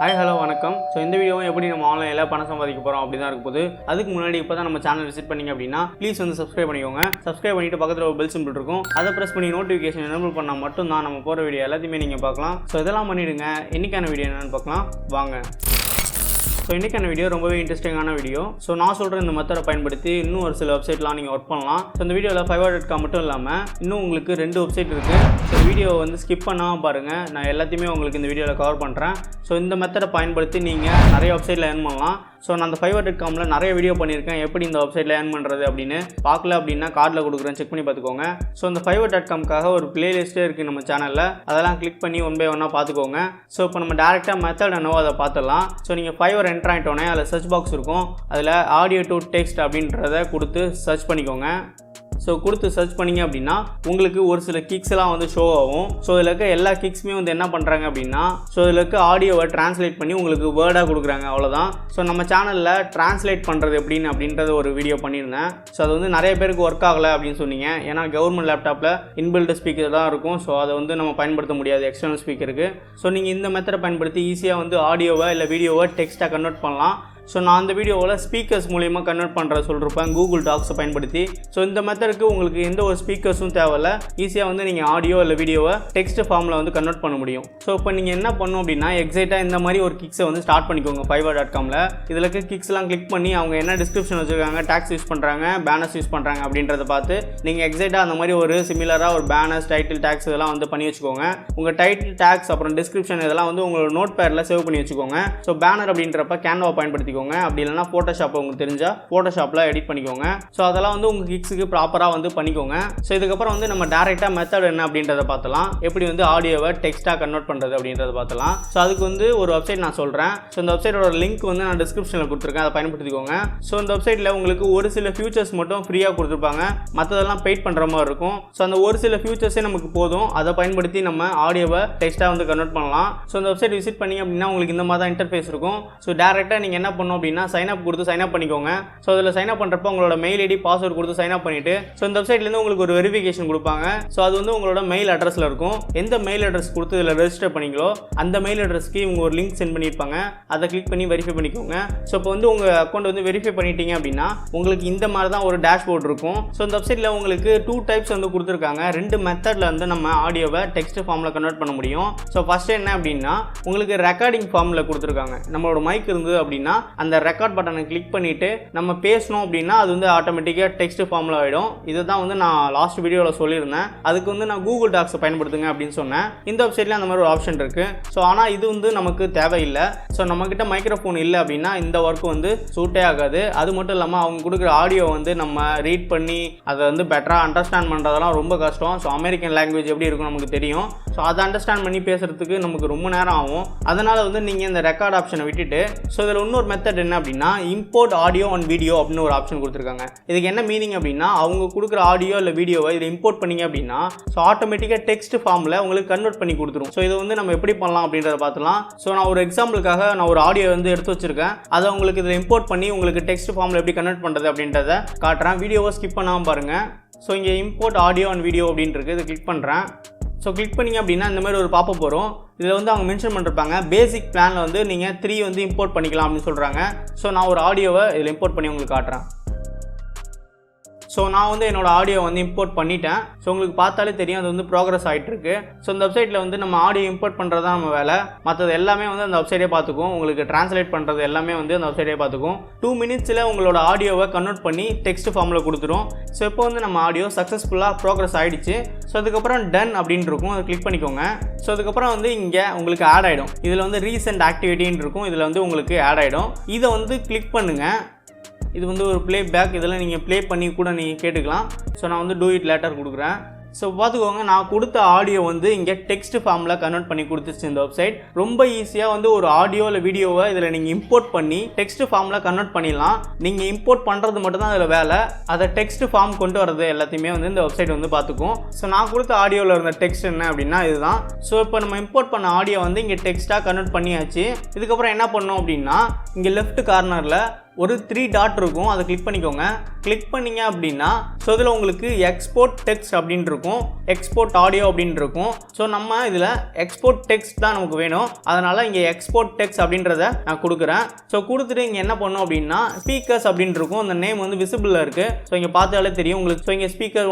Hi hello வணக்கம். So இந்த வீடியோவும் எப்படி நம்ம ஆன்லைனில் பணம் சம்பாதிக்க போகிறோம் அப்படி தான் இருக்க போது. அதுக்கு முன்னாடி இப்போ தான் நம்ம சேனல் விசிட் பண்ணிங்க அப்படின்னா ப்ளீஸ் வந்து சப்ஸ்கிரைப் பண்ணிக்கோங்க. சப்ஸ்கிரைப் பண்ணிட்டு பக்கத்தில் ஒரு பெல் சிம்பிள் இருக்கும், அதை ப்ரெஸ் பண்ணி நோட்டிஃபிகேஷன் எனேபிள் பண்ணால் மட்டும் தான் நம்ம போகிற வீடியோ எல்லாத்தையுமே நீங்கள் பார்க்கலாம். ஸோ இதெல்லாம் பண்ணிவிடுங்க. இன்றைக்கான வீடியோ என்னென்னு பார்க்கலாம் வாங்க. ஸோ இன்றைக்கான வீடியோ ரொம்பவே இன்ட்ரெஸ்டிங்கான வீடியோ. ஸோ நான் சொல்கிற இந்த மெத்தடை பயன்படுத்தி இன்னும் ஒரு சில வெப்சைட்லாம் நீங்கள் ஒர்க் பண்ணலாம். ஸோ இந்த வீடியோவில் fiverr.com மட்டும் இல்லாமல் இன்னும் உங்களுக்கு 2 வெப்சைட் இருக்குது. ஸோ வீடியோ வந்து ஸ்கிப் பண்ணாமல் பாருங்கள். நான் எல்லாத்தையுமே உங்களுக்கு இந்த வீடியோவில் கவர் பண்ணுறேன். ஸோ இந்த மெத்தடை பயன்படுத்தி நீங்கள் நிறைய வெப்சைட்டில் ஏர்ன் பண்ணலாம். ஸோ நான் அந்த fiverr.comல நிறைய வீடியோ பண்ணியிருக்கேன் எப்படி இந்த வெப்சைட்டில் ஏர்ன் பண்ணுறது அப்படின்னு. பார்க்கல அப்படின்னா கார்டில் கொடுக்குறேன், செக் பண்ணி பார்த்துக்கோங்க. ஸோ இந்த fiverr.comக்காக ஒரு பிளேலிஸ்ட்டே இருக்குது நம்ம சேனலில், அதெல்லாம் கிளிக் பண்ணி ஒன் பை ஒன்னாக பார்த்துக்கோங்க. ஸோ இப்போ நம்ம டேரெக்டாக மெத்தட் என்னவோ அதை பார்த்துடலாம். ஸோ நீங்கள் ஃபைவர் என்டர் ஆகிட்டோன்னே அதில் சர்ச் பாக்ஸ் இருக்கும், அதில் ஆடியோ டு டெக்ஸ்ட் அப்படின்றத கொடுத்து சர்ச் பண்ணிக்கோங்க. ஸோ கொடுத்து சர்ச் பண்ணிங்க அப்படின்னா உங்களுக்கு ஒரு சில கிக்ஸ்லாம் வந்து ஷோ ஆகும். ஸோ இதில் இருக்க எல்லா கிக்ஸுமே வந்து என்ன பண்ணுறாங்க அப்படின்னா, ஸோ இதில் இருக்க ஆடியோவை ட்ரான்ஸ்லேட் பண்ணி உங்களுக்கு வேர்டாக கொடுக்குறாங்க, அவ்வளோதான். ஸோ நம்ம சேனலில் ட்ரான்ஸ்லேட் பண்ணுறது அப்படின்றது ஒரு வீடியோ பண்ணியிருந்தேன். ஸோ அது வந்து நிறைய பேருக்கு ஒர்க் ஆகலை அப்படின்னு சொன்னீங்க. ஏன்னா கவர்மெண்ட் லேப்டாப்பில் இன்பில்ட் ஸ்பீக்கர் தான் இருக்கும். ஸோ அதை வந்து நம்ம பயன்படுத்த முடியாது எக்ஸ்டர்னல் ஸ்பீக்கருக்கு. ஸோ நீங்கள் இந்த மெத்தடை பயன்படுத்தி ஈஸியாக வந்து ஆடியோவை இல்லை வீடியோவை டெக்ஸ்ட்டாக கன்வெர்ட் பண்ணலாம். ஸோ நான் அந்த வீடியோவில் ஸ்பீக்கர்ஸ் மூலிமா கன்வெர்ட் பண்ணுற சொல்லியிருப்பேன் கூகுள் டாக்ஸை பயன்படுத்தி. ஸோ இந்த மெத்தடுக்கு உங்களுக்கு எந்த ஒரு ஸ்பீக்கர்ஸும் தேவையில்ல, ஈஸியாக வந்து நீங்கள் ஆடியோ இல்லை வீடியோவை டெக்ஸ்ட் ஃபார்மில் வந்து கன்வெர்ட் பண்ண முடியும். ஸோ இப்போ நீங்கள் என்ன பண்ணணும் அப்படின்னா, எக்ஸைட்டாக இந்த மாதிரி ஒரு கிக்ஸை வந்து ஸ்டார்ட் பண்ணிக்கோங்க fiverr.comல. இதில் இருக்க கிக்ஸ்லாம் கிளிக் பண்ணி அவங்க என்ன டிஸ்கிரிப்ஷன் வச்சுருக்காங்க, டேக்ஸ் யூஸ் பண்ணுறாங்க, பேனர்ஸ் யூஸ் பண்ணுறாங்க அப்படின்றத பார்த்து நீங்கள் எக்ஸைட்டாக அந்த மாதிரி ஒரு சிமிலராக ஒரு பேனர்ஸ், டைட்டில், டேக்ஸ் இதெல்லாம் வந்து பண்ணி வச்சுக்கோங்க. உங்கள் டைட்டில், டேக்ஸ் அப்புறம் டிஸ்கிரிப்ஷன் இதெல்லாம் வந்து உங்களோட நோட் பேடில் சேவ் பண்ணி வச்சுக்கோங்க. ஸோ பேனர் அப்படின்றப்ப கேன்வா பயன்படுத்திக்கோங்க, அப்படி இல்லைனா ஃபோட்டோஷாப்பில் உங்களுக்கு தெரிஞ்சால் ஃபோட்டோஷாப்பில் எடிட் பண்ணிக்கோங்க. ஸோ அதெல்லாம் வந்து உங்கள் கிக்ஸுக்கு ப்ராப்பராக வந்து பண்ணிக்கோங்க. ஸோ இதுக்கப்புறம் வந்து நம்ம டேரெக்டாக மெத்தட் என்ன அப்படின்றத பார்த்தலாம், எப்படி வந்து ஆடியோவை டெக்ஸ்ட்டாக கன்வெர்ட் பண்ணுறது அப்படின்றத பார்த்தலாம். ஸோ அதுக்கு வந்து ஒரு வெப்சைட் நான் சொல்கிறேன். ஸோ இந்த வெப்சைட்டோட லிங்க் வந்து நான் டிஸ்கிரிப்ஷனில் கொடுத்துருக்கேன், அதை பயன்படுத்திக்கோங்க. ஸோ இந்த வெப்சைட்டில் உங்களுக்கு ஒரு சில ஃபியூச்சர்ஸ் மட்டும் ஃப்ரீயாக கொடுத்துருப்பாங்க, மற்றதெல்லாம் பெய்ட் பண்ணுற மாதிரி இருக்கும். ஸோ அந்த ஒரு சில ஃபியூச்சர்ஸே நமக்கு போதும், அதை பயன்படுத்தி நம்ம ஆடியோவை டெக்ஸ்ட்டாக வந்து கன்வெர்ட் பண்ணலாம். ஸோ இந்த வெப்சைட் விசிட் பண்ணி அப்படின்னா உங்களுக்கு இந்த மாதிரி தான் இன்டர்ஃபேஸ் இருக்கும். ஸோ டேரெக்டாக நீங்கள் என்ன பண்ணணும் அப்படின்னா, சைன் அப் கொடுத்து சைன் அப் பண்ணிக்கோங்க. ஸோ அதில் சைன் அப் பண்ணுறப்ப உங்களோட மெயில் ஐடி, பாஸ்வேர்டு கொடுத்து சைன் அப் பண்ணிவிட்டு, ஸோ இந்த வெப்சைட்லேருந்து உங்களுக்கு ஒரு வெரிஃபிகேஷன் கொடுப்பாங்க. ஸோ அது வந்து உங்களோட மெயில் அட்ரஸில் இருக்கும். எந்த மெயில் அட்ரஸ் கொடுத்து இதில் ரெஜிஸ்டர் பண்ணிங்களோ அந்த மெயில் அட்ரஸ்க்கு இவங்க ஒரு லிங்க் சென்ட் பண்ணியிருப்பாங்க, அதை கிளிக் பண்ணி வெரிஃபை பண்ணிக்கோங்க. ஸோ இப்போ வந்து உங்கள் அக்கௌண்ட் வந்து வெரிஃபை பண்ணிட்டீங்க அப்படின்னா உங்களுக்கு இந்த மாதிரி தான் ஒரு டேஷ்போர்ட் இருக்கும். ஸோ இந்த வெப்சைட்டில் உங்களுக்கு 2 டைப்ஸ் வந்து கொடுத்துருக்காங்க. 2 மெத்தடில் வந்து நம்ம ஆடியோவை டெக்ஸ்ட் ஃபார்மில் கன்வெர்ட் பண்ண முடியும். ஸோ ஃபஸ்ட்டு என்ன அப்படின்னா, உங்களுக்கு ரெக்கார்டிங் ஃபார்மில் கொடுத்துருக்காங்க. நம்மளோட மைக் இருந்தது அப்படின்னா அந்த ரெக்கார்ட் பட்டனை கிளிக் பண்ணிவிட்டு நம்ம பேசணும் அப்படின்னா அது வந்து ஆட்டோமேட்டிக்காக டெக்ஸ்ட் ஃபார்மில் ஆகிடும். இதை தான் வந்து நான் லாஸ்ட் வீடியோவில் சொல்லியிருந்தேன். அதுக்கு வந்து நான் கூகுள் டாக்ஸை பயன்படுத்துங்க அப்படின்னு சொன்னேன். இந்த வெப்சைட்ல அந்த மாதிரி ஒரு ஆப்ஷன் இருக்குது. ஸோ ஆனால் இது வந்து நமக்கு தேவையில்லை. ஸோ நம்மக்கிட்ட மைக்ரோஃபோன் இல்லை அப்படின்னா இந்த ஒர்க் வந்து சூட்டே ஆகாது. அது மட்டும் இல்லாமல் அவங்க கொடுக்குற ஆடியோ வந்து நம்ம ரீட் பண்ணி அதை வந்து பெட்டராக அண்டர்ஸ்டாண்ட் பண்ணுறதெல்லாம் ரொம்ப கஷ்டம். ஸோ அமெரிக்கன் லாங்குவேஜ் எப்படி இருக்கும் நமக்கு தெரியும். ஸோ அதை அண்டர்ஸ்டாண்ட் பண்ணி பேசுகிறதுக்கு நமக்கு ரொம்ப நேரம் ஆகும். அதனால் வந்து நீங்கள் இந்த ரெக்கார்ட் ஆப்ஷனை விட்டுட்டு, ஸோ இதில் இன்னொரு மெத்தட் என்ன அப்படின்னா, இம்போர்ட் ஆடியோ அண்ட் வீடியோ அப்படின்னு ஒரு ஆப்ஷன் கொடுத்துருக்காங்க. இதுக்கு என்ன மீனிங் அப்படின்னா, அவங்க கொடுக்குற ஆடியோ இல்லை வீடியோவை இதை இம்போர்ட் பண்ணிங்க அப்படின்னா ஸோ ஆட்டோமேட்டிக்காக டெக்ஸ்ட் ஃபார்மில் உங்களுக்கு கன்வெர்ட் பண்ணி கொடுத்துரும். ஸோ இதை வந்து நம்ம எப்படி பண்ணலாம் அப்படின்றத பார்த்துலாம். ஸோ நான் ஒரு எக்ஸாம்பிளுக்காக நான் ஒரு ஆடியோ வந்து எடுத்து வச்சிருக்கேன், அதை உங்களுக்கு இதில் இம்போர்ட் பண்ணி உங்களுக்கு டெக்ஸ்ட் ஃபார்மில் எப்படி கன்வெர்ட் பண்ணுறது அப்படின்றத காட்டுறேன். வீடியோவை ஸ்கிப் பண்ணாமல் பாருங்கள். ஸோ இங்கே இம்போர்ட் ஆடியோ அண்ட் வீடியோ அப்படின்னு இருக்குது, இதை கிளிக் பண்ணுறேன். ஸோ கிளிக் பண்ணிங்க அப்படின்னா இந்த மாதிரி ஒரு பாப்பப் வரும். இதில் வந்து அவங்க மென்ஷன் பண்ணிருப்பாங்க பேசிக் பிளானில் வந்து நீங்கள் 3 வந்து இம்போர்ட் பண்ணிக்கலாம் அப்படின்னு சொல்கிறாங்க. ஸோ நான் ஒரு ஆடியோவை இதில் இம்போர்ட் பண்ணி உங்களுக்கு காட்டுறேன். ஸோ நான் வந்து என்னோட ஆடியோ வந்து இம்போர்ட் பண்ணிட்டேன். ஸோ உங்களுக்கு பார்த்தாலே தெரியும் அது வந்து ப்ராக்ரஸ் ஆகிட்டு இருக்கு. ஸோ இந்த வெப்சைட்டில் வந்து நம்ம ஆடியோ இம்போர்ட் பண்ணுறது தான் நம்ம வேலை, மற்றது எல்லாமே வந்து அந்த வெப்சைட்டே பார்த்துக்கும். உங்களுக்கு ட்ரான்ஸ்லேட் பண்ணுறது எல்லாமே வந்து அந்த வெப்சைட்டே பார்த்துக்கும். 2 மினிட்ஸில் உங்களோட ஆடியோவை கன்வெர்ட் பண்ணி டெக்ஸ்ட் ஃபார்மில் கொடுத்துரும். ஸோ இப்போ வந்து நம்ம ஆடியோ சக்ஸஸ்ஃபுல்லாக ப்ராக்ரஸ் ஆகிடுச்சு. ஸோ அதுக்கப்புறம் டன் அப்படின்னு இருக்கும், அதை கிளிக் பண்ணிக்கோங்க. ஸோ அதுக்கப்புறம் வந்து இங்கே உங்களுக்கு ஆட் ஆகிடும். இதில் வந்து ரீசெண்ட் ஆக்டிவிட்டின்னு இருக்கும், இதில் வந்து உங்களுக்கு ஆட் ஆகிடும். இதை வந்து கிளிக் பண்ணுங்கள். இது வந்து ஒரு ப்ளே பேக், இதெல்லாம் நீங்கள் ப்ளே பண்ணி கூட நீங்கள் கேட்டுக்கலாம். ஸோ நான் வந்து டூ இட் லேட்டர் கொடுக்குறேன். ஸோ பார்த்துக்கோங்க, நான் கொடுத்த ஆடியோ வந்து இங்கே டெக்ஸ்ட் ஃபார்மில் கன்வெர்ட் பண்ணி கொடுத்துச்சு இந்த வெப்சைட். ரொம்ப ஈஸியாக வந்து ஒரு ஆடியோ இல்லை வீடியோவை இதில் நீங்கள் இம்போர்ட் பண்ணி டெக்ஸ்ட் ஃபார்மில் கன்வெர்ட் பண்ணிடலாம். நீங்கள் இம்போர்ட் பண்ணுறது மட்டும் தான் அதில் வேலை, அதை டெக்ஸ்ட் ஃபார்ம் கொண்டு வரது எல்லாத்தையுமே வந்து இந்த வெப்சைட் வந்து பார்த்துக்கும். ஸோ நான் கொடுத்த ஆடியோவில் இருந்த டெக்ஸ்ட் என்ன அப்படின்னா இதுதான். ஸோ இப்போ நம்ம இம்போர்ட் பண்ண ஆடியோ வந்து இங்கே டெக்ஸ்ட்டாக கன்வெர்ட் பண்ணியாச்சு. இதுக்கப்புறம் என்ன பண்ணோம் அப்படின்னா, இங்கே லெஃப்ட் கார்னரில் ஒரு 3 டாட் இருக்கும், அதை கிளிக் பண்ணிக்கோங்க. கிளிக் பண்ணிங்க அப்படின்னா ஸோ இதில் உங்களுக்கு எக்ஸ்போர்ட் டெக்ஸ்ட் அப்படின்னு இருக்கும், எக்ஸ்போர்ட் ஆடியோ அப்படின்னு இருக்கும். ஸோ நம்ம இதில் எக்ஸ்போர்ட் டெக்ஸ்ட் தான் நமக்கு வேணும். அதனால் இங்கே எக்ஸ்போர்ட் டெக்ஸ்ட் அப்படின்றத நான் கொடுக்குறேன். ஸோ கொடுத்துட்டு இங்கே என்ன பண்ணணும் அப்படின்னா ஸ்பீக்கர்ஸ் அப்படின்னு இருக்கும், அந்த நேம் வந்து விசிபிளாக இருக்குது. ஸோ இங்கே பார்த்தாலே தெரியும் உங்களுக்கு. ஸோ இங்கே ஸ்பீக்கர்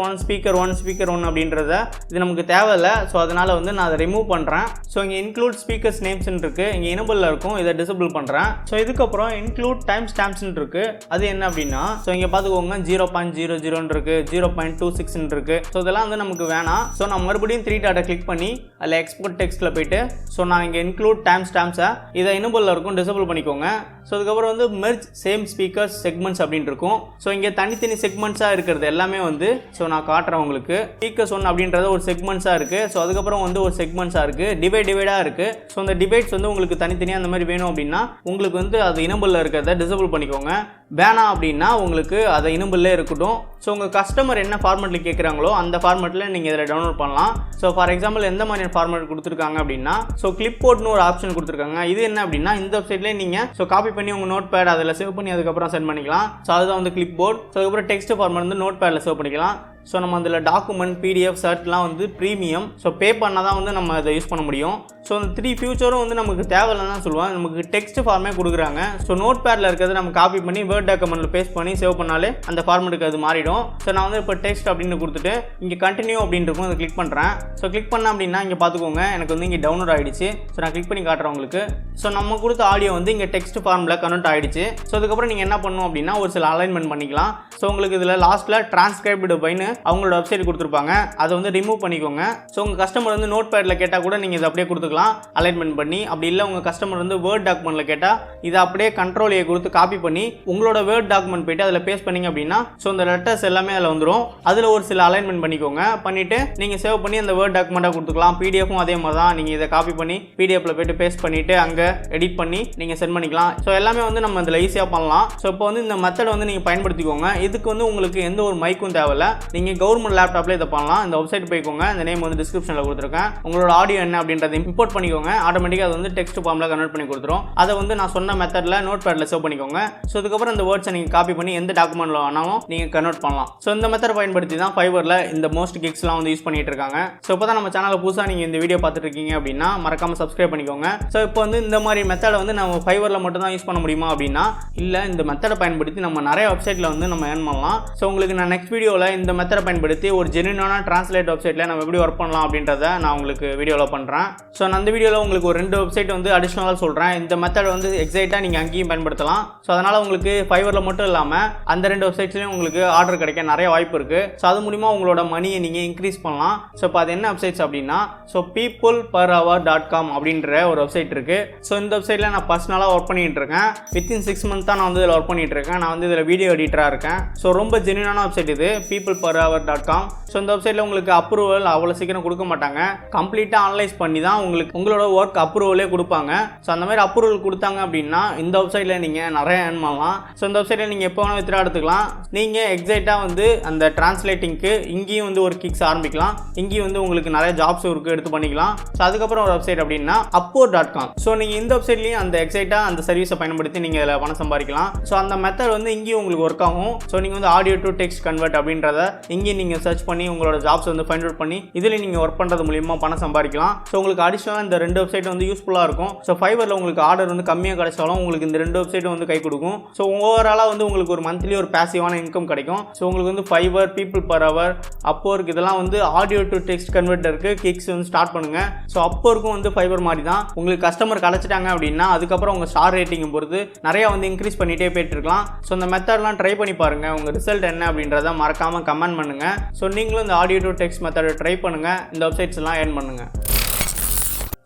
ஒன் அப்படின்றத இது நமக்கு தேவையில்லை. ஸோ அதனால் வந்து நான் அதை ரிமூவ் பண்ணுறேன். ஸோ இங்கே இன்க்ளூட் ஸ்பீக்கர்ஸ் நேம்ஸ்ன்னு இருக்குது, இங்கே எனபிளில் இருக்கும், இதை டிசபிள் பண்ணுறேன். ஸோ இதுக்கப்புறம் இன்க்ளூட் டைம் ஸ்டாம்ப்ஸ்ன்னு இருக்குது. அது என்ன அப்படின்னா ஸோ இங்கே பார்த்துக்கோங்க 0.00 இருக்குது, 0.26 இருக்குது. ஸோ இதெல்லாம் வந்து நமக்கு வேணாம். ஸோ நான் மறுபடியும் 3 டாட்டை கிளிக் பண்ணி அதில் எக்ஸ்போர்ட் டெக்ஸ்ட்டில் போயிட்டு ஸோ நான் இங்கே இன்க்ளூட் டைம் ஸ்டாம்ப்ஸை இதை எனபிளில் இருக்கும், டிசபிள் பண்ணிக்கோங்க. ஸோ அதுக்கப்புறம் வந்து மெர்ஜ் சேம் ஸ்பீக்கர்ஸ் செக்மெண்ட்ஸ் அப்படின்னு இருக்கும். ஸோ இங்கே தனித்தனி செக்மெண்ட்ஸாக இருக்கிறது எல்லாமே வந்து ஸோ நான் காட்டுறேன் உங்களுக்கு. ஸ்பீக்கர்ஸ் ஒன் அப்படின்றது ஒரு செக்மெண்ட்ஸாக இருக்குது. ஸோ அதுக்கப்புறம் வந்து ஒரு செக்மெண்ட்ஸாக இருக்குது, டிவைடாக இருக்குது. ஸோ அந்த டிவைட்ஸ் வந்து உங்களுக்கு தனித்தனியாக அந்த மாதிரி வேணும் அப்படின்னா உங்களுக்கு வந்து அது இனபிளில் இருக்கிறத டிசபிள் பண்ணிக்கோங்க. வேணாம் அப்படின்னா உங்களுக்கு அதை இனபிள்லே இருக்கட்டும். ஸோ உங்கள் கஸ்டமர் என்ன ஃபார்மேட்டில் கேட்குறாங்களோ அந்த ஃபார்மேட்டில் நீங்கள் இதில் டவுன்லோட் பண்ணலாம். ஸோ ஃபார் எக்ஸாம்பிள் எந்த மாதிரியான ஃபார்மேட் கொடுத்துருக்காங்க அப்படின்னா ஸோ கிளிப்போர்ட்னு ஒரு ஆப்ஷன் கொடுத்துருக்காங்க. இது என்ன அப்படின்னா இந்த வெப்சைட்லேயே நீங்கள் ஸோ காப்பி பண்ணி உங்கள் நோட் பேட் அதில் சேவ் பண்ணி அதுக்கப்புறம் சென்ட் பண்ணிக்கலாம். ஸோ அதுதான் வந்து கிளிப்போர்ட். ஸோ அதுக்கப்புறம் டெக்ஸ்ட் ஃபார்மேட் வந்து நோட் பேடில் சேவ் பண்ணிக்கலாம். ஸோ நம்ம அதில் டாக்குமெண்ட், பிடிஎஃப், சர்ட்லாம் வந்து ப்ரீமியம். ஸோ பே பண்ணால் தான் வந்து நம்ம அதை யூஸ் பண்ண முடியும். ஸோ அந்த 3 ஃபியூச்சரும் வந்து நமக்கு தேவையில்லைன்னு தான் சொல்லுவாங்க. நமக்கு டெக்ஸ்ட் ஃபார்மே கொடுக்குறாங்க. ஸோ நோட் பேடில் இருக்கிறத நம்ம காப்பி பண்ணி வேர்ட் டாக்குமெண்ட்டில் பேஸ்ட் பண்ணி சேவ் பண்ணாலே அந்த ஃபார்மேட்டுக்கு அது மாறிடும். ஸோ நான் வந்து இப்போ டெக்ஸ்ட் அப்படின்னு கொடுத்துட்டு இங்கே கண்டினியூ அப்படின்னு இருக்கும், அதை கிளிக் பண்ணுறேன். ஸோ கிளிக் பண்ணேன் அப்படின்னா இங்கே பார்த்துக்கோங்க எனக்கு வந்து இங்கே டவுன்லோட் ஆகிடுச்சு. ஸோ நான் கிளிக் பண்ணி காட்டுறேன் உங்களுக்கு. ஸோ நம்ம கொடுத்த ஆடியோ வந்து இங்கே டெக்ஸ்ட் ஃபார்மில் கன்வெர்ட் ஆகிடுச்சு. ஸோ அதுக்கப்புறம் நீங்கள் என்ன பண்ணணும் அப்படின்னா ஒரு சில அலைன்மெண்ட் பண்ணிக்கலாம். ஸோ உங்களுக்கு இதில் லாஸ்ட்டில் டிரான்ஸ்கிரைப்டு பைன்னு அவங்களோட வெப்சைட் கொடுத்துருப்பாங்க, அதை வந்து ரிமூவ் பண்ணிக்கோங்க. ஸோ உங்கள் கஸ்டமர் வந்து நோட் பேடில் கேட்டால் கூட நீங்கள் இதை அப்படியே கொடுத்துக்கலாம் அலைன்மெண்ட் பண்ணி. அப்படி இல்லை உங்கள் கஸ்டமர் வந்து வேர்ட் டாக்குமெண்ட்டில் கேட்டால் இதை அப்படியே கண்ட்ரோல் ஏ கொடுத்து காப்பி பண்ணி உங்களோட வேர்ட் டாக்குமெண்ட் போய்ட்டு அதில் பேஸ்ட் பண்ணிங்க அப்படின்னா ஸோ அந்த லெட்டர்ஸ் எல்லாமே அதில் வந்துடும். அதில் ஒரு சில அலைன்மெண்ட் பண்ணிக்கோங்க. பண்ணிவிட்டு நீங்கள் சேவ் பண்ணி அந்த வேர்ட் டாக்குமெண்ட்டாக கொடுத்துக்கலாம். பிடிஎஃப்பும் அதே மாதிரி தான், நீங்கள் இதை காப்பி பண்ணி பிடிஎஃப்பில் போய்ட்டு பேஸ்ட் பண்ணிவிட்டு அங்கே எடிட் பண்ணி நீங்கள் சென்ட் பண்ணிக்கலாம். ஸோ எல்லாமே வந்து நம்ம இதில் ஈஸியாக பண்ணலாம். ஸோ இப்போ வந்து இந்த மெத்தட் வந்து நீங்கள் பயன்படுத்திக்கோங்க. இதுக்கு வந்து உங்களுக்கு எந்த ஒரு மைக்கும் தேவையில்லை, நீங்கள் கவர்மெண்ட் லேப்டாப்ல இதை பண்ணலாம். இந்த வெப்சைட் போய்க்கோங்க, இந்த நேம் வந்து டிஸ்கிரிப்ஷனில் கொடுத்துருக்கேன். உங்களோட ஆடியோ என்ன அப்படின்றத இம்போர்ட் பண்ணிக்கோங்க. ஆட்டோமேட்டிக்காக அது வந்து டெக்ஸ்ட் ஃபார்மில் கன்வெர்ட் பண்ணி கொடுத்துரும். அதை வந்து நான் சொன்ன மெத்தடில் நோட் பேடில் சேவ் பண்ணிக்கோங்க. ஸோ அதுக்கப்புறம் இந்த வேர்ட்ஸை நீங்கள் காப்பி பண்ணி எந்த டாக்குமெண்ட்டில் வேணாலும் நீங்கள் கன்வெர்ட் பண்ணலாம். ஸோ இந்த மெத்தட் பயன்படுத்தி தான் ஃபைவரில் இந்த மோஸ்ட் கிக்ஸ்லாம் வந்து யூஸ் பண்ணிட்டு இருக்காங்க. ஸோ இப்போ தான் நம்ம சேனலில் புதுசாக நீங்கள் இந்த வீடியோ பார்த்துட்டு இருக்கீங்க அப்படின்னா மறக்காமல் சப்ஸ்கிரைப் பண்ணிக்கோங்க. ஸோ இப்போ வந்து இந்த மாதிரி மெத்தடை வந்து நம்ம ஃபைவரில் மட்டும் தான் யூஸ் பண்ண முடியுமா அப்படின்னா இல்லை, இந்த மெத்தடை பயன்படுத்தி நம்ம நிறைய வெப்சைட்டில் வந்து நம்ம ஏர்ன் பண்ணலாம். ஸோ உங்களுக்கு நான் நெக்ஸ்ட் வீடியோவில் இந்த மெத்தடை பயன்படுத்தி ஒரு ஜென்யூனான டிரான்ஸ்லேட் வெப்சைட்டில் நம்ம எப்படி ஒர்க் பண்ணலாம் அப்படின்றத நான் உங்களுக்கு வீடியோவில் பண்ணுறேன். ஸோ நான் அந்த வீடியோவில் உங்களுக்கு ஒரு 2 வெப்சைட் வந்து அடிஷ்னலாக சொல்கிறேன். இந்த மெத்தட் வந்து எக்ஸைட்டாக நீங்கள் அங்கேயும் பயன்படுத்தலாம். ஸோ அதனால் உங்களுக்கு ஃபைவரில் மட்டும் இல்லாமல் அந்த 2 வெப்சைட்ஸ்லையும் உங்களுக்கு ஆர்டர் கிடைக்க நிறைய வாய்ப்பு இருக்குது. ஸோ அது மூலிமா உங்களோட மணியை நீங்கள் இன்க்ரீஸ் பண்ணலாம். ஸோ இப்போ அது என்ன வெப்சைட்ஸ் அப்படின்னா ஸோ peopleperhour.com அப்படின்ற ஒரு வெப்சைட் இருக்குது. ஸோ இந்த வெப்சைட்டில் நான் பர்சனலாக ஒர்க் பண்ணிகிட்டு இருக்கேன். வித்தின் 6 மந்த் தான் நான் வந்து இதில் ஒர்க் பண்ணிகிட்டு இருக்கேன். நான் வந்து இதில் வீடியோ எடிட்டராக இருக்கேன். ஸோ ரொம்ப ஜென்யூனான வெப்சைட் இது peopleperhour.com. ஸோ இந்த வெப்சைட்டில் உங்களுக்கு அப்ரூவல் அவ்வளோ சீக்கிரம் கொடுக்க மாட்டாங்க. கம்ப்ளீட்டாக அனலைஸ் பண்ணி தான் உங்களுக்கு உங்களோட ஒர்க் அப்ரூவலே கொடுப்பாங்க. ஸோ அந்த மாதிரி அப்ரூவல் கொடுத்தாங்க அப்படின்னா இந்த வெப்சைட்டில் நீங்கள் நிறைய ஏர்ன் பண்ணலாம். ஸோ இந்த வெப்சைட்டில் நீங்கள் எப்போ வேணால் வித்ரா எடுத்துக்கலாம். நீங்கள் எக்ஸைட்டாக வந்து அந்த டிரான்ஸ்லேட்டிங்க்கு இங்கேயும் வந்து ஒரு கிக்ஸ் ஆரம்பிக்கலாம். இங்கேயும் வந்து உங்களுக்கு நிறைய ஜாப்ஸ் இருக்குது, எடுத்து பண்ணிக்கலாம். ஸோ அதுக்கப்புறம் ஒரு வெப்சைட் அப்படின்னா upwork.com. ஸோ நீங்கள் இந்த வெப்சைட்லேயும் அந்த எக்ஸைட்டாக அந்த சர்வீஸை பயன்படுத்தி நீங்கள் இதில் பணம் சம்பாதிக்கலாம். ஸோ அந்த மெத்தட் வந்து இங்கேயும் உங்களுக்கு ஒர்க் ஆகும். ஸோ நீங்கள் வந்து ஆடியோ டு டெக்ஸ்ட் கன்வெர்ட் அப்படின்றத இங்கேயும் நீங்கள் சர்ச் பண்ணி உங்களோட ஜாப்ஸ் வந்து ஃபைண்ட் அவுட் பண்ணி இதில் நீங்கள் ஒர்க் பண்ணுறது மூலியமாக பணம் சம்பாதிக்கலாம். ஸோ உங்களுக்கு அடிஷனலாக இந்த 2 வெப்சைட் வந்து யூஸ்ஃபுல்லாக இருக்கும். ஸோ ஃபைவரில் உங்களுக்கு ஆர்டர் வந்து கம்மியாக கிடைச்சாலும் உங்களுக்கு இந்த 2 வெப்சைட் வந்து கை கொடுக்கும். ஸோ ஓவராலாக வந்து உங்களுக்கு ஒரு மந்த்லி ஒரு பேசிவான இன்கம் கிடைக்கும். ஸோ உங்களுக்கு வந்து ஃபைவர், peopleperhour, upwork இதெல்லாம் வந்து ஆடியோ டு டெக்ஸ்ட் கன்வெர்ட்டருக்கு கிக்ஸ் வந்து ஸ்டார்ட் பண்ணுங்கள். ஸோ upworkக்கும் வந்து ஃபைவர் மாதிரி தான். உங்களுக்கு கஸ்டமர் கிடைச்சிட்டாங்க அப்படின்னா அதுக்கப்புறம் உங்கள் ஸ்டார் ரேட்டிங்கை பொறுத்து நிறையா வந்து இன்க்ரீஸ் பண்ணிகிட்டே போயிட்டு இருக்கலாம். ஸோ இந்த மெத்தட்லாம் ட்ரை பண்ணி பாருங்கள். உங்கள் ரிசல்ட் என்ன அப்படின்றத மறக்காமல் கமெண்ட் பண்ணுங்கள். ஸோ நீங்களும் இந்த ஆடியோ டு டெக்ஸ்ட் மெத்தடை ட்ரை பண்ணுங்கள். இந்த வெப்சைட்ஸ் எல்லாம் ஏர்ன் பண்ணுங்கள்.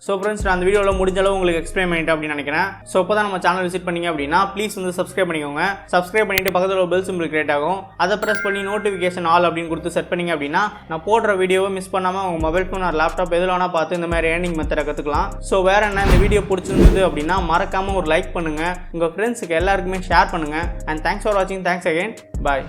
ஸோ ஃப்ரெண்ட்ஸ், நான் அந்த வீடியோவில் முடிஞ்ச அளவு உங்களுக்கு எக்ஸ்பிளைன் பண்ணிட்டேன் அப்படின்னு நினைக்கிறேன். ஸோ இப்போ தான் நம்ம சேனல் விசிட் பண்ணிங்க அப்படின்னா ப்ளீஸ் வந்து சப்ஸ்கிரைப் பண்ணிக்கோங்க. சப்ஸ்கிரைப் பண்ணிவிட்டு பக்கத்தில் ஒரு பெல் சிம்பிள் கிரியேட் ஆகும். அதை ப்ரெஸ் பண்ணி நோட்டிஃபிகேஷன் ஆல் அப்படின்னு கொடுத்து செட் பண்ணிங்க அப்படின்னா நான் போடுற வீடியோவை மிஸ் பண்ணாமல் உங்கள் மொபைல் ஃபோன் ஆர் லேப்டாப் எதில் வேணால் பார்த்து இந்த மாதிரி ஏர்னிங் மெத்தடை கற்றுக்கலாம். ஸோ வேறு என்ன, இந்த வீடியோ பிடிச்சிருந்தது அப்படின்னா மறக்காமல் ஒரு லைக் பண்ணுங்கள். உங்கள் ஃப்ரெண்ட்ஸுக்கு எல்லாருக்குமே ஷேர் பண்ணுங்கள். அண்ட் தேங்க்ஸ் ஃபார் வாட்சிங். Thanks again. பாய்.